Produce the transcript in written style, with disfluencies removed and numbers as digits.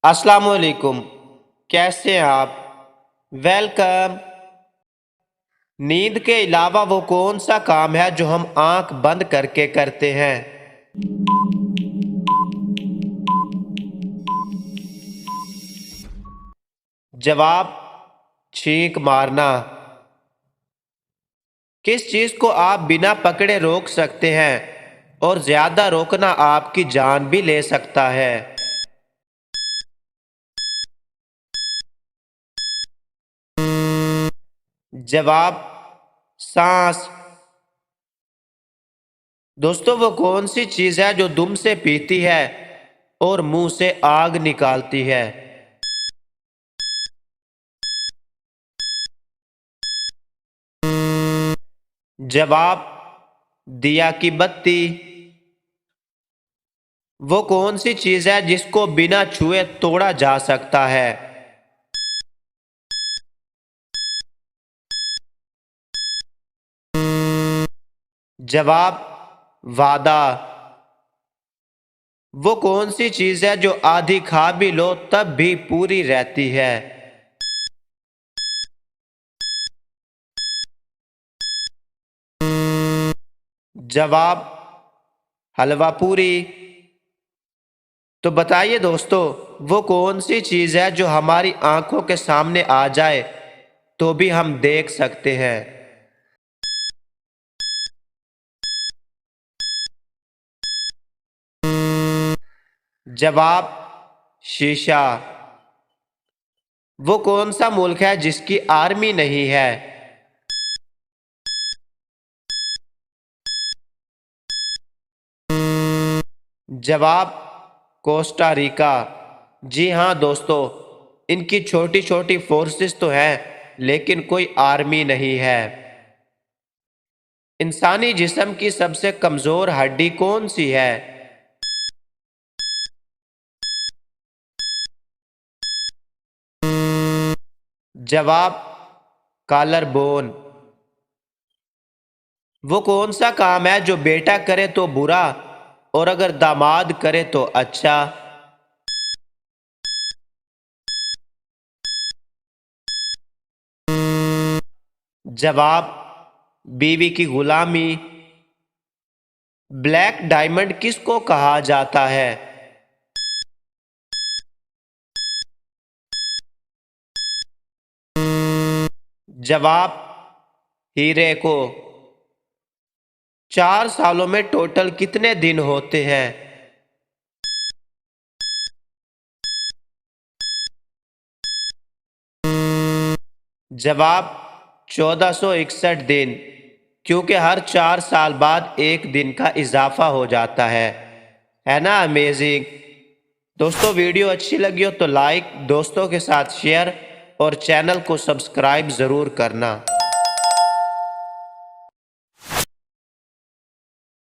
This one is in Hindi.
अस्सलाम वालेकुम। कैसे हैं आप? वेलकम। नींद के अलावा वो कौन सा काम है जो हम आंख बंद करके करते हैं? जवाब, छींक मारना। किस चीज को आप बिना पकड़े रोक सकते हैं और ज्यादा रोकना आपकी जान भी ले सकता है? जवाब, सांस। दोस्तों, वो कौन सी चीज है जो दुम से पीती है और मुंह से आग निकालती है? जवाब, दिया की बत्ती। वो कौन सी चीज है जिसको बिना छुए तोड़ा जा सकता है? जवाब, वादा। वो कौन सी चीज है जो आधी खा भी लो तब भी पूरी रहती है? जवाब, हलवा पूरी। तो बताइए दोस्तों, वो कौन सी चीज है जो हमारी आंखों के सामने आ जाए तो भी हम देख सकते हैं? जवाब, शीशा। वो कौन सा मुल्क है जिसकी आर्मी नहीं है? जवाब, कोस्टा रिका। जी हाँ दोस्तों, इनकी छोटी छोटी फोर्सेस तो हैं लेकिन कोई आर्मी नहीं है। इंसानी जिस्म की सबसे कमजोर हड्डी कौन सी है? जवाब, कॉलर बोन। वो कौन सा काम है जो बेटा करे तो बुरा और अगर दामाद करे तो अच्छा? जवाब, बीवी की गुलामी। ब्लैक डायमंड किसको कहा जाता है? जवाब, हीरे को। 4 सालों में टोटल कितने दिन होते हैं? जवाब, 1461 दिन, क्योंकि हर 4 साल बाद एक दिन का इजाफा हो जाता है ना अमेजिंग। दोस्तों, वीडियो अच्छी लगी हो तो लाइक, दोस्तों के साथ शेयर और चैनल को सब्सक्राइब ज़रूर करना।